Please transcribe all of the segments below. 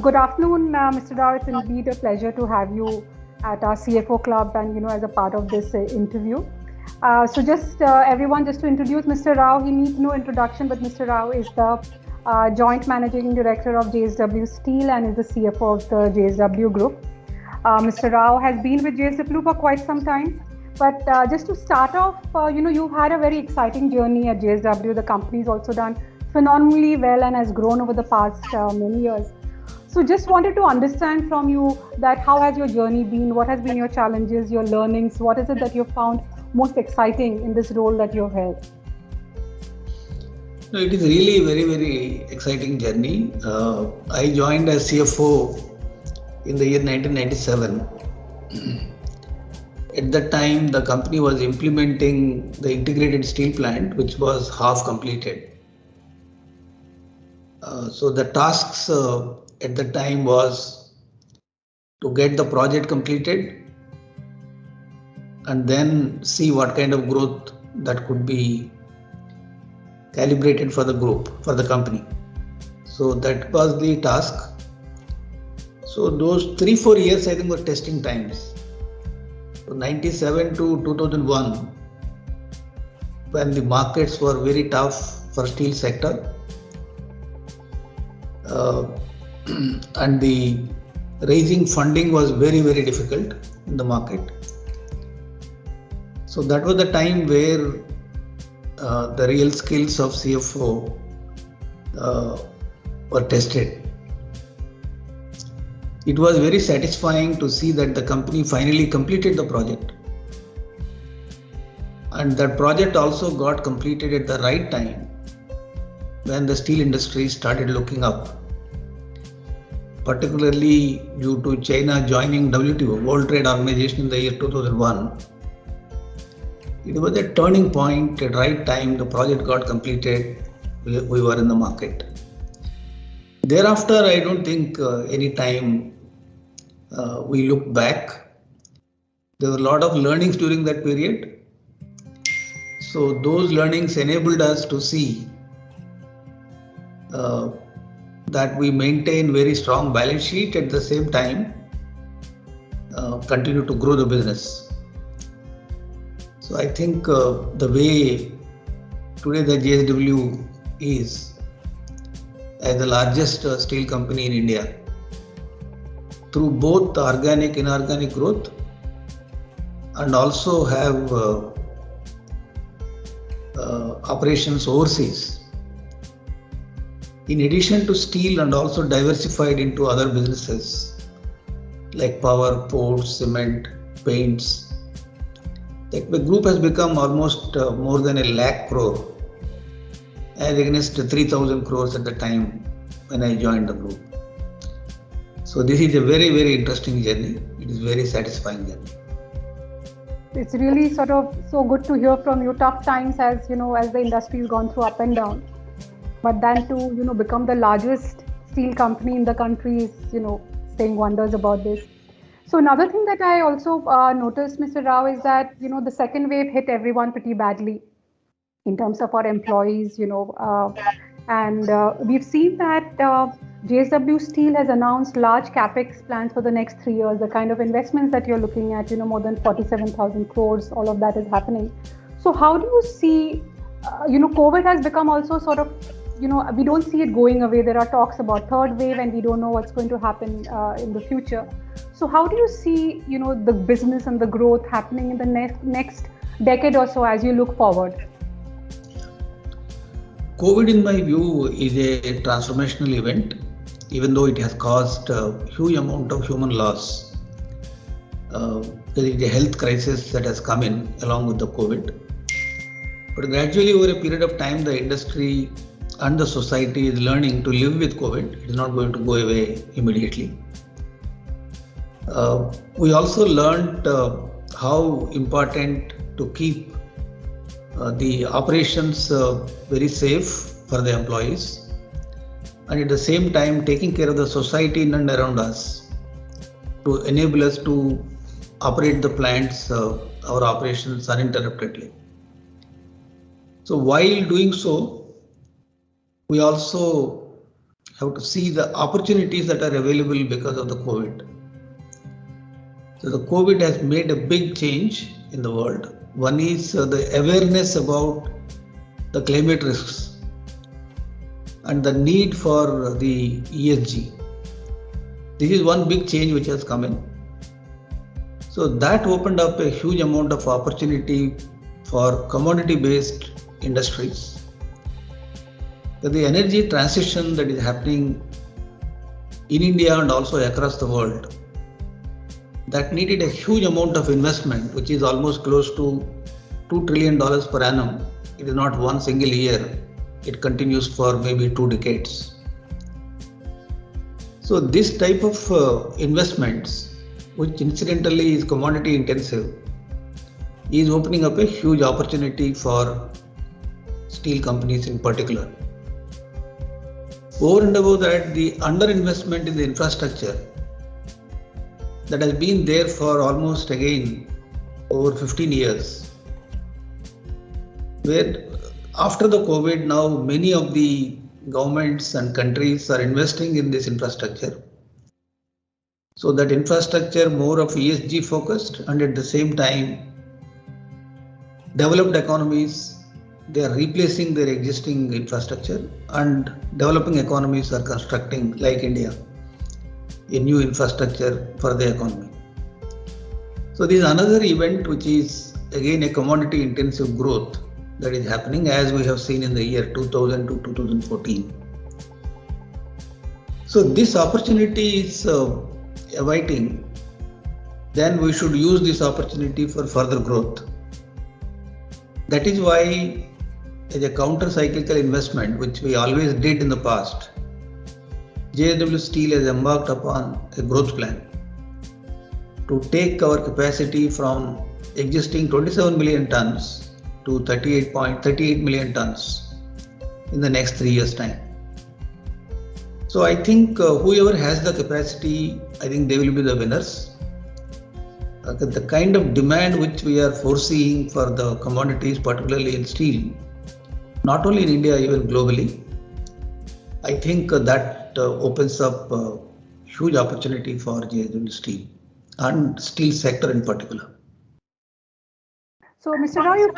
Good afternoon, Mr. Rao. It's indeed a pleasure to have you at our CFO club and as a part of this interview. So just everyone, just to introduce Mr. Rao, he needs no introduction, but Mr. Rao is the joint managing director of JSW Steel and is the CFO of the JSW Group. Mr. Rao has been with JSW for quite some time. But just to start off, you've had a very exciting journey at JSW. The company's also done phenomenally well and has grown over the past many years. So just wanted to understand from you that how has your journey been? What has been your challenges, your learnings? What is it that you've found most exciting in this role that you've held? No, it is really a very exciting journey. I joined as CFO in the year 1997. At that time, the company was implementing the integrated steel plant, which was half completed. So the tasks at the time was to get the project completed and then see what kind of growth that could be calibrated for the group, for the company. So that was the task. So those 3-4 years I think were testing times. So 97 to 2001, when the markets were very tough for steel sector, and the raising funding was very difficult in the market. So that was the time where the real skills of CFO were tested. It was very satisfying to see that the company finally completed the project, and that project also got completed at the right time when the steel industry started looking up, particularly due to China joining WTO, World Trade Organization, in the year 2001. It was a turning point. At the right time, the project got completed. We were in the market. Thereafter, I don't think any time we look back. There were a lot of learnings during that period. So those learnings enabled us to see that we maintain very strong balance sheet, at the same time continue to grow the business. So I think the way today the JSW is as the largest steel company in India, through both organic, inorganic growth, and also have operations overseas. In addition to steel, and also diversified into other businesses like power, ports, cement, paints. The group has become almost more than 1 lakh crore, as against 3,000 crores at the time when I joined the group. So this is a very interesting journey. It is very satisfying journey. It's really sort of so good to hear from you. Tough times, as as the industry has gone through up and down, but then to become the largest steel company in the country is saying wonders about this. So another thing that I also noticed, Mr. Rao, is that the second wave hit everyone pretty badly in terms of our employees, and we've seen that JSW Steel has announced large capex plans for the next 3 years. The kind of investments that you're looking at, more than 47,000 crores, all of that is happening. So how do you see, COVID has become also sort of, we don't see it going away. There are talks about third wave, and we don't know what's going to happen in the future. So how do you see, the business and the growth happening in the next decade or so as you look forward? COVID, in my view, is a transformational event, even though it has caused a huge amount of human loss. There is a health crisis that has come in along with the COVID. But gradually, over a period of time, the industry and the society is learning to live with COVID. It is not going to go away immediately. We also learned how important to keep the operations very safe for the employees, and at the same time taking care of the society in and around us to enable us to operate the plants, our operations uninterruptedly. So while doing so, we also have to see the opportunities that are available because of the COVID. So the COVID has made a big change in the world. One is the awareness about the climate risks and the need for the ESG. This is one big change which has come in. So that opened up a huge amount of opportunity for commodity-based industries. So the energy transition that is happening in India and also across the world, that needed a huge amount of investment, which is almost close to $2 trillion per annum. It is not one single year. It continues for maybe 2 decades. So this type of investments, which incidentally is commodity intensive, is opening up a huge opportunity for steel companies in particular. Over and above that, the underinvestment in the infrastructure that has been there for almost again over 15 years, where after the COVID now many of the governments and countries are investing in this infrastructure. So that infrastructure more of ESG focused, and at the same time developed economies, they are replacing their existing infrastructure, and developing economies are constructing, like India, a new infrastructure for the economy. So this is another event which is again a commodity intensive growth that is happening, as we have seen in the year 2000 to 2014. So this opportunity is awaiting, then we should use this opportunity for further growth. That is why, as a counter-cyclical investment, which we always did in the past, JSW Steel has embarked upon a growth plan to take our capacity from existing 27 million tons to 38 million tons in the next 3 years' time. So I think whoever has the capacity, I think they will be the winners. The kind of demand which we are foreseeing for the commodities, particularly in steel, not only in India, even globally, I think that opens up a huge opportunity for JSW Steel and steel sector in particular. So, Mr. Rao, you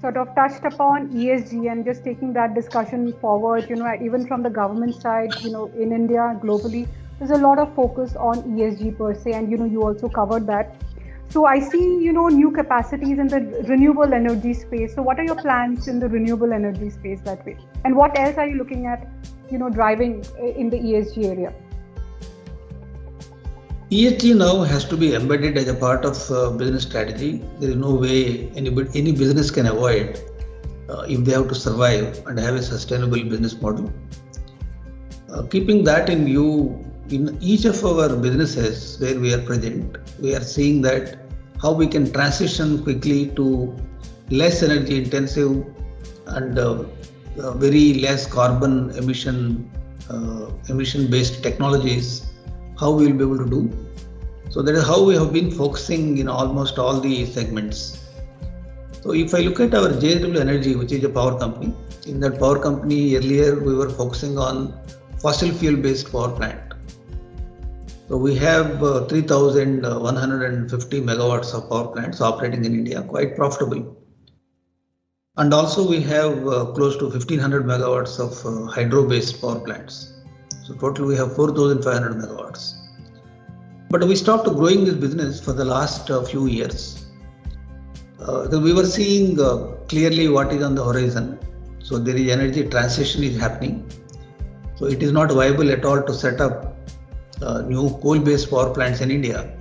sort of touched upon ESG and just taking that discussion forward, even from the government side, in India, globally, there's a lot of focus on ESG per se, and, you also covered that. So I see, new capacities in the renewable energy space. So what are your plans in the renewable energy space that way? And what else are you looking at, driving in the ESG area? ESG now has to be embedded as a part of business strategy. There is no way any business can avoid if they have to survive and have a sustainable business model. Keeping that in view, in each of our businesses where we are present, we are seeing that how we can transition quickly to less energy intensive and very less carbon emission based technologies, how we will be able to do. So that is how we have been focusing in almost all the segments. So if I look at our JSW Energy, which is a power company, in that power company earlier we were focusing on fossil fuel based power plant. So we have 3,150 megawatts of power plants operating in India, quite profitable. And also we have close to 1,500 megawatts of hydro-based power plants. So total we have 4,500 megawatts. But we stopped growing this business for the last few years. We were seeing clearly what is on the horizon. So there is energy transition is happening. So it is not viable at all to set up new coal-based power plants in India.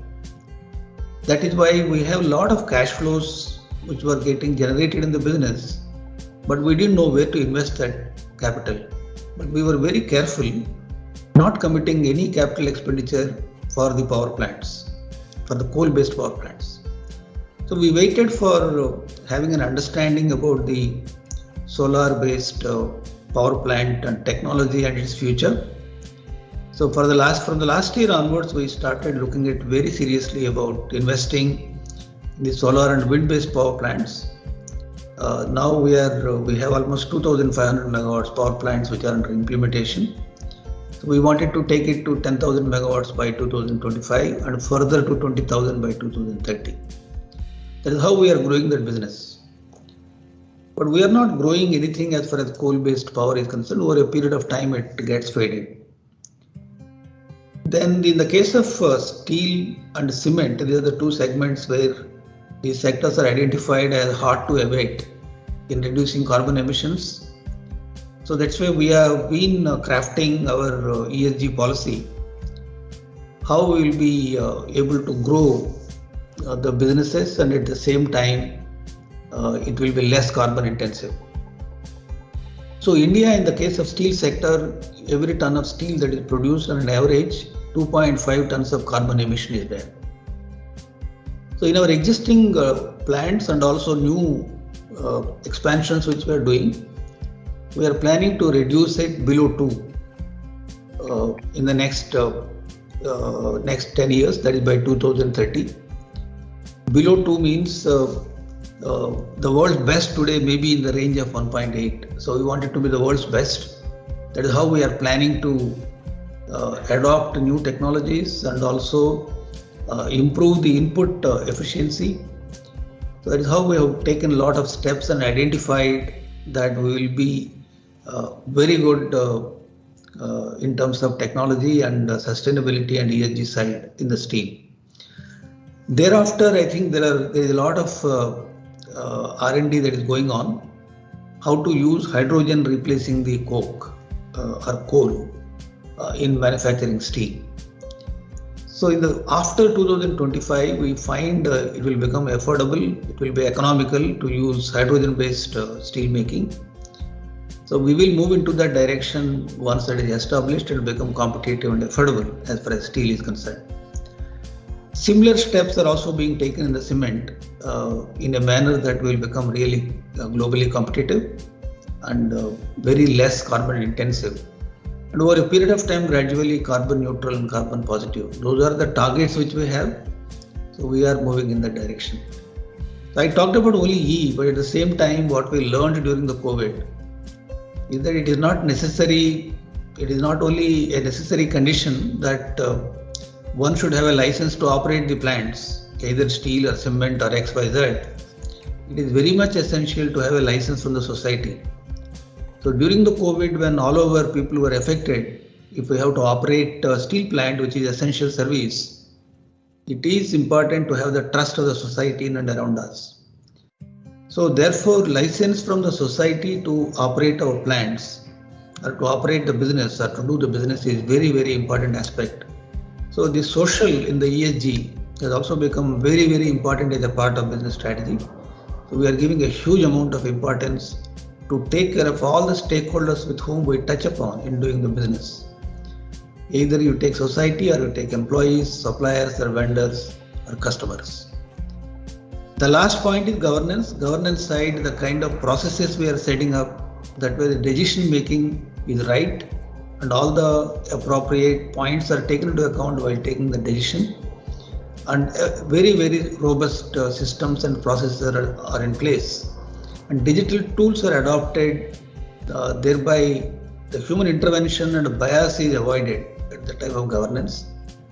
That is why we have a lot of cash flows which were getting generated in the business, but we didn't know where to invest that capital. But we were very careful not committing any capital expenditure for the power plants, for the coal-based power plants. So we waited for having an understanding about the solar-based power plant and technology and its future. So from the last year onwards, we started looking at very seriously about investing in the solar and wind-based power plants. Now we have almost 2,500 megawatts power plants which are under implementation, So we wanted to take it to 10,000 megawatts by 2025 and further to 20,000 by 2030. That is how we are growing that business. But we are not growing anything as far as coal-based power is concerned. Over a period of time, it gets faded. Then in the case of steel and cement, these are the two segments where these sectors are identified as hard to abate in reducing carbon emissions. So that's why we have been crafting our ESG policy, how we will be able to grow the businesses and at the same time it will be less carbon intensive. So India, in the case of steel sector, every ton of steel that is produced on an average 2.5 tons of carbon emission is there. So in our existing plants and also new expansions which we are doing, we are planning to reduce it below 2 in the next 10 years, that is by 2030. Below 2 means the world's best today may be in the range of 1.8. So we want it to be the world's best. That is how we are planning to adopt new technologies and also improve the input efficiency. So that is how we have taken a lot of steps and identified that we will be very good in terms of technology and sustainability and ESG side in the steel. Thereafter, I think there is a lot of R&D that is going on, how to use hydrogen replacing the coke or coal in manufacturing steel. So after 2025, we find it will become affordable, it will be economical to use hydrogen-based steel making. So we will move into that direction once that is established and become competitive and affordable as far as steel is concerned. Similar steps are also being taken in the cement in a manner that will become really globally competitive and very less carbon intensive. And over a period of time, gradually carbon neutral and carbon positive. Those are the targets which we have. So we are moving in that direction. So I talked about only E, but at the same time, what we learned during the COVID is that it is not necessary, it is not only a necessary condition that one should have a license to operate the plants, either steel or cement or XYZ. It is very much essential to have a license from the society. So during the COVID, when all over people were affected, if we have to operate a steel plant, which is essential service, it is important to have the trust of the society in and around us. So therefore, license from the society to operate our plants or to operate the business or to do the business is very, very important aspect. So the social in the ESG has also become very, very important as a part of business strategy. So we are giving a huge amount of importance to take care of all the stakeholders with whom we touch upon in doing the business. Either you take society or you take employees, suppliers or vendors or customers. The last point is governance. Governance side, the kind of processes we are setting up, that way the decision making is right and all the appropriate points are taken into account while taking the decision. And very, very robust systems and processes are in place. And digital tools are adopted, thereby the human intervention and bias is avoided at the time of governance.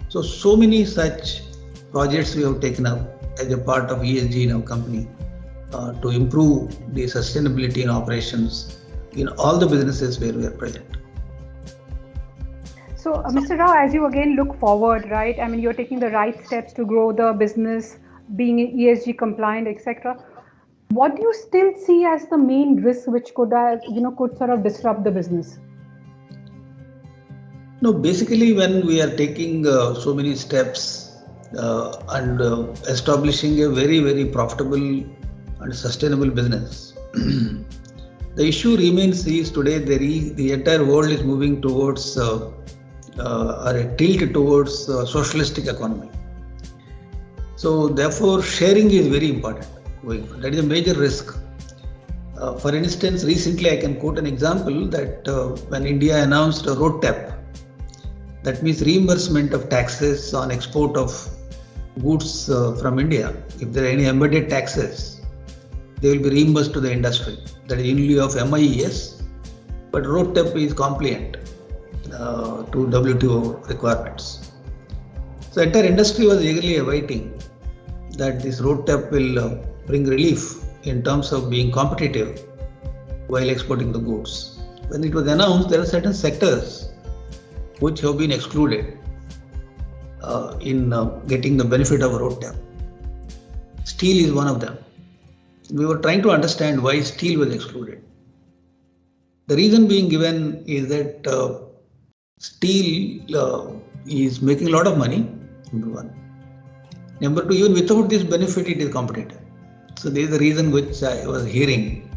So many such projects we have taken up as a part of ESG in our company to improve the sustainability in operations in all the businesses where we are present. So, Mr. Rao, as you again look forward, right? I mean, you're taking the right steps to grow the business, being ESG compliant, etc. What do you still see as the main risk which could sort of disrupt the business? No, basically, when we are taking so many steps and establishing a very, very profitable and sustainable business, the issue remains is today the entire world is moving towards or a tilt towards socialistic economy. So therefore, sharing is very important. That is a major risk. For instance, recently I can quote an example that when India announced a road TAP, that means reimbursement of taxes on export of goods from India. If there are any embedded taxes, they will be reimbursed to the industry. That is in lieu of MIES, but road TAP is compliant. to WTO requirements. So entire industry was eagerly awaiting that this roadmap will bring relief in terms of being competitive while exporting the goods. When it was announced, there are certain sectors which have been excluded in getting the benefit of a roadmap. Steel is one of them. We were trying to understand why steel was excluded. The reason being given is that steel is making a lot of money, number one. Number two, even without this benefit, it is competitive. So this is the reason which I was hearing.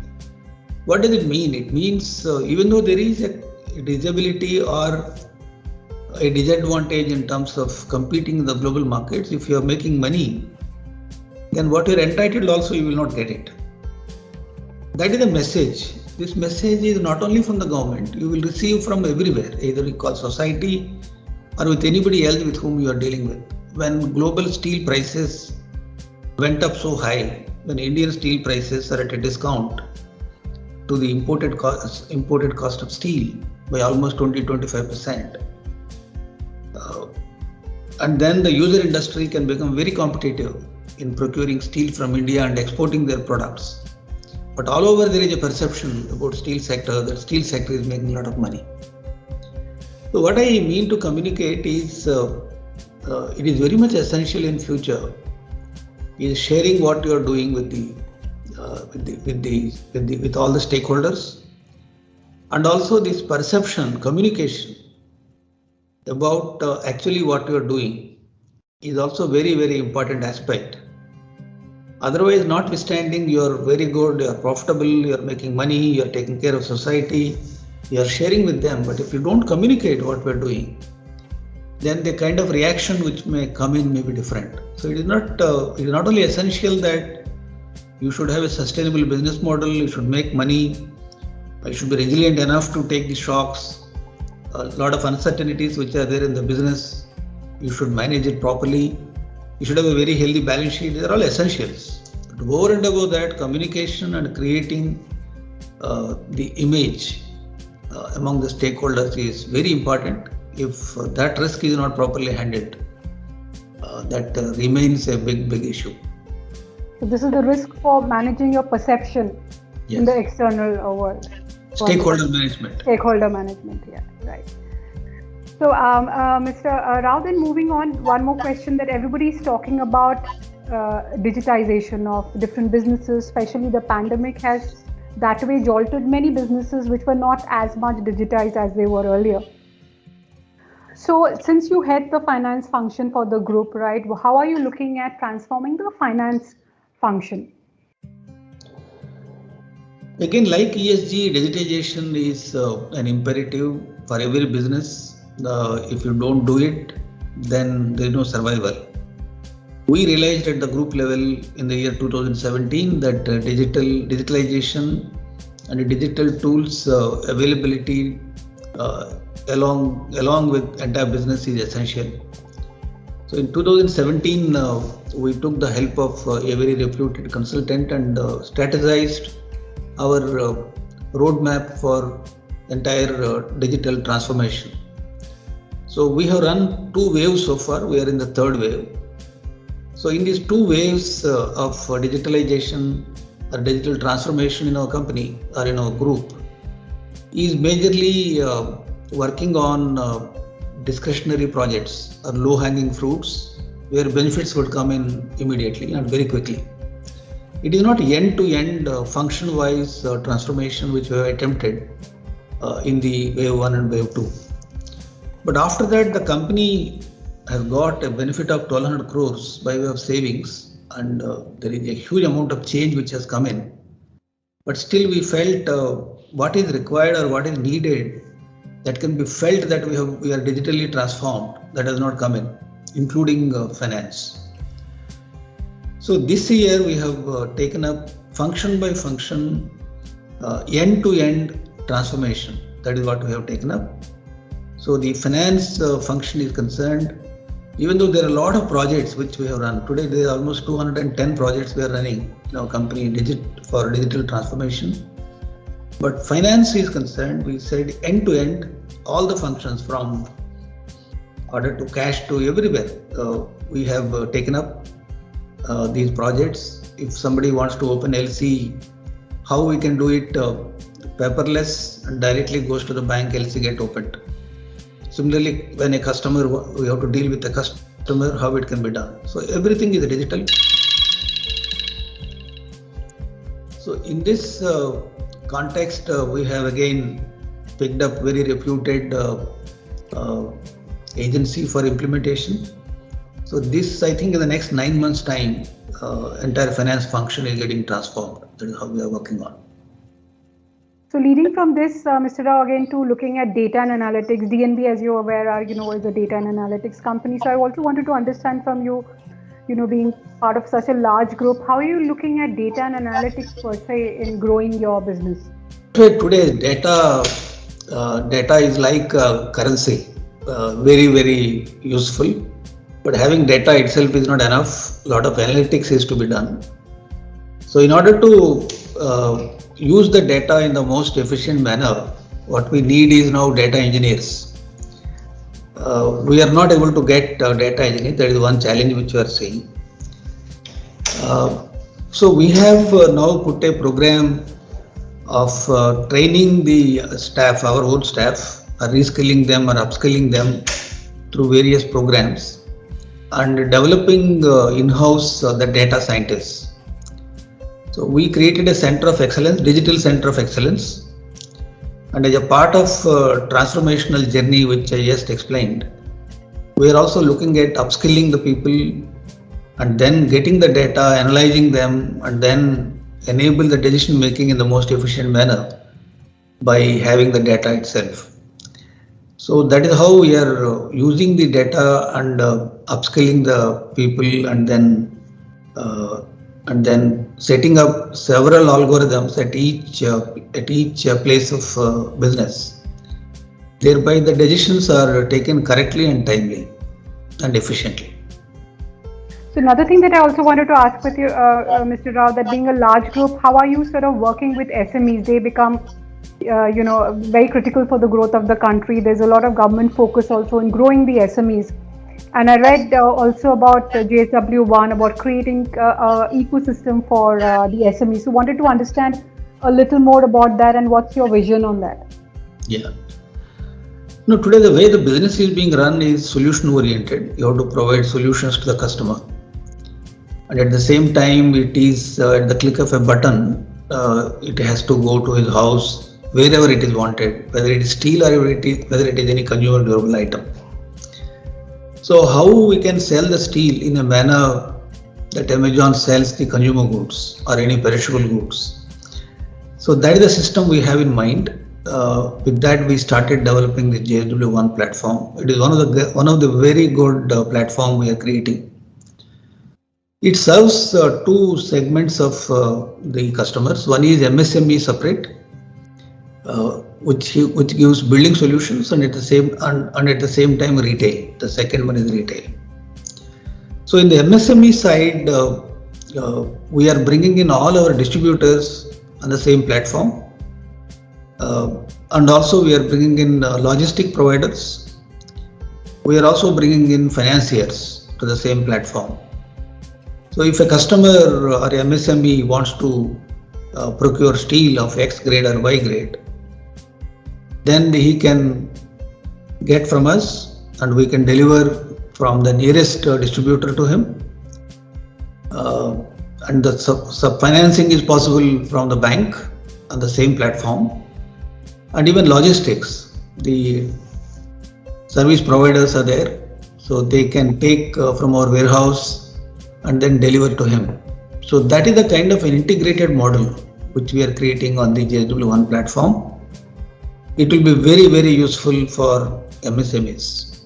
What does it mean? It means even though there is a disability or a disadvantage in terms of competing in the global markets, if you are making money, then what you are entitled also you will not get it. That is the message. This message is not only from the government, you will receive from everywhere, either you call society or with anybody else with whom you are dealing with. When global steel prices went up so high, when Indian steel prices are at a discount to the imported cost of steel by almost 20-25%. And then the user industry can become very competitive in procuring steel from India and exporting their products. But all over there is a perception about steel sector that steel sector is making a lot of money. So what I mean to communicate is it is very much essential in future is sharing what you are doing with all the stakeholders, and also this perception, communication about actually what you are doing is also very, very important aspect. Otherwise, notwithstanding you are very good, you are profitable, you are making money, you are taking care of society, you are sharing with them, but if you don't communicate what we are doing, then the kind of reaction which may come in may be different. So it is not only essential that you should have a sustainable business model, you should make money, you should be resilient enough to take the shocks, a lot of uncertainties which are there in the business, you should manage it properly, you should have a very healthy balance sheet. These are all essentials. But over and above that, communication and creating the image among the stakeholders is very important. If that risk is not properly handled, that remains a big issue. So this is the risk for managing your perception in the external world. Stakeholder management. Stakeholder management, yeah, right. So, Mr. Rao, then moving on, one more question that everybody is talking about, digitization of different businesses, especially the pandemic has that way jolted many businesses which were not as much digitized as they were earlier. So, since you head the finance function for the group, right, how are you looking at transforming the finance function? Again, like ESG, digitization is an imperative for every business. If you don't do it, then there is no survival. We realized at the group level in the year 2017 that digitalization and digital tools availability along with entire business is essential. So in 2017, we took the help of a very reputed consultant and strategized our roadmap for entire digital transformation. So we have run 2 waves so far. We are in the 3rd wave. So in these 2 waves of digitalization or digital transformation in our company or in our group is majorly working on discretionary projects or low-hanging fruits where benefits would come in immediately and very quickly. It is not end-to-end function-wise transformation which we have attempted in the wave 1 and wave 2. But after that, the company has got a benefit of 1,200 crores by way of savings, and there is a huge amount of change which has come in. But still we felt what is required or what is needed that can be felt that we are digitally transformed, that has not come in, including finance. So this year we have taken up function by function, end-to-end transformation. That is what we have taken up. So the finance function is concerned, even though there are a lot of projects which we have run. Today there are almost 210 projects we are running in our company for digital transformation. But finance is concerned, we said end-to-end, all the functions from order to cash to everywhere. We have taken up these projects. If somebody wants to open LC, how we can do it paperless and directly goes to the bank, LC get opened. Similarly, when a customer, we have to deal with the customer, how it can be done. So everything is digital. So in this context, we have again picked up very reputed agency for implementation. So this, I think, in the next 9 months' time, entire finance function is getting transformed. That is how we are working on. So leading from this, Mr. Rao, again to looking at data and analytics, DNB, as you're aware, is a data and analytics company. So I also wanted to understand from you, being part of such a large group, how are you looking at data and analytics per se in growing your business? Today, data is like currency, very, very useful. But having data itself is not enough. A lot of analytics is to be done. So in order to use the data in the most efficient manner, what we need is now data engineers. We are not able to get data engineers. That is one challenge which we are seeing. So we have now put a program of training the staff, our own staff, reskilling them or upskilling them through various programs, and developing in-house the data scientists. So we created a center of excellence, digital center of excellence, and as a part of transformational journey which I just explained, we are also looking at upskilling the people and then getting the data, analyzing them, and then enable the decision making in the most efficient manner by having the data itself. So that is how we are using the data and upskilling the people, and then setting up several algorithms at each place of business. Thereby, the decisions are taken correctly and timely and efficiently. So another thing that I also wanted to ask with you, Mr. Rao, that being a large group, how are you sort of working with SMEs? They become very critical for the growth of the country. There's a lot of government focus also in growing the SMEs. And I read also about JSW1, about creating an ecosystem for the SMEs. So wanted to understand a little more about that and what's your vision on that? Yeah. No, today the way the business is being run is solution oriented. You have to provide solutions to the customer. And at the same time, it is at the click of a button, it has to go to his house, wherever it is wanted, whether it is steel or whether it is any consumer durable item. So how we can sell the steel in a manner that Amazon sells the consumer goods or any perishable goods. So that is the system we have in mind. With that, we started developing the JSW1 platform. It is one of the very good platform we are creating. It serves two segments of the customers. One is MSME separate, which gives building solutions, and at the same time retail. The second one is retail. So in the MSME side, we are bringing in all our distributors on the same platform, and also we are bringing in logistic providers. We are also bringing in financiers to the same platform. So if a customer or MSME wants to procure steel of X grade or Y grade, then he can get from us and we can deliver from the nearest distributor to him. And the sub-financing is possible from the bank on the same platform. And even logistics, the service providers are there, so they can take from our warehouse and then deliver to him. So that is the kind of an integrated model which we are creating on the JSW1 platform. It will be very, very useful for MSMEs.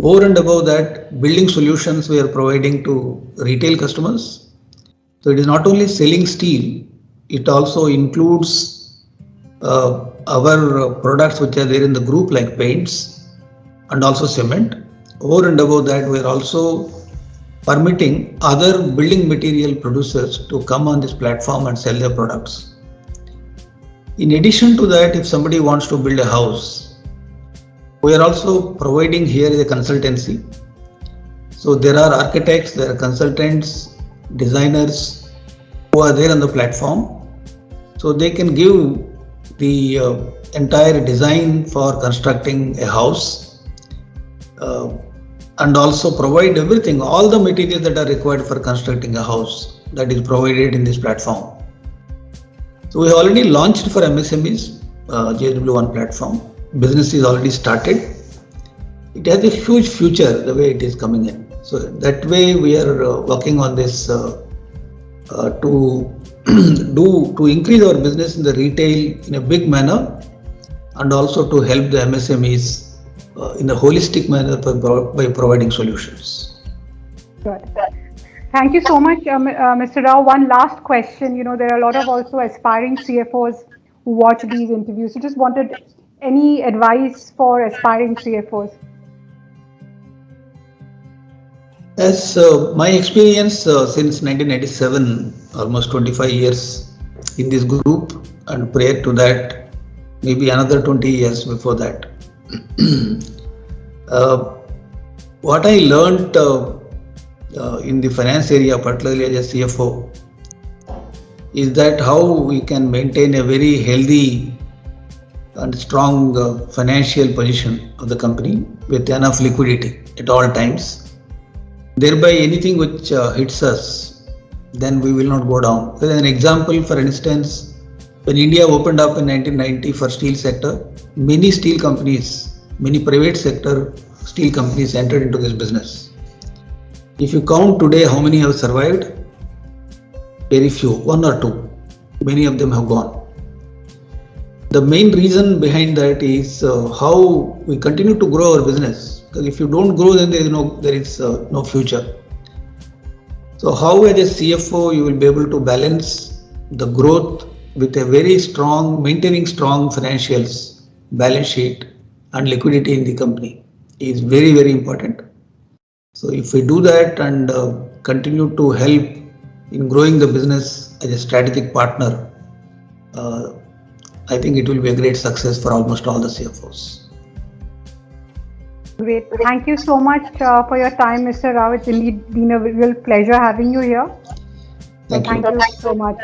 Over and above that, building solutions we are providing to retail customers. So it is not only selling steel, it also includes our products which are there in the group like paints and also cement. Over and above that, we are also permitting other building material producers to come on this platform and sell their products. In addition to that, if somebody wants to build a house, We are also providing here a consultancy. So there are architects, there are consultants, designers who are there on the platform. So they can give the entire design for constructing a house and also provide everything, all the materials that are required for constructing a house, that is provided in this platform. So we already launched for MSMEs, JW One platform. Business is already started. It has a huge future the way it is coming in. So that way we are working on this to to increase our business in the retail in a big manner, and also to help the MSMEs in a holistic manner by providing solutions. Good. Thank you so much, Mr. Rao. One last question. There are a lot of also aspiring CFOs who watch these interviews. So just wanted any advice for aspiring CFOs? As my experience since 1997, almost 25 years in this group, and prior to that, maybe another 20 years before that. What I learned in the finance area, particularly as a CFO, is that how we can maintain a very healthy and strong financial position of the company with enough liquidity at all times. Thereby, anything which hits us, then we will not go down. For an example, for instance, when India opened up in 1990 for steel sector, many steel companies, many private sector steel companies entered into this business. If you count today how many have survived, very few, one or two. Many of them have gone. The main reason behind that is how we continue to grow our business. Because if you don't grow, then there is no future. So how as a CFO you will be able to balance the growth with a very strong, maintaining strong financials, balance sheet and liquidity in the company is very, very important. So if we do that and continue to help in growing the business as a strategic partner, I think it will be a great success for almost all the CFOs. Great. Thank you so much for your time, Mr. Rao. It's indeed been a real pleasure having you here. Thank you. Thank you so much.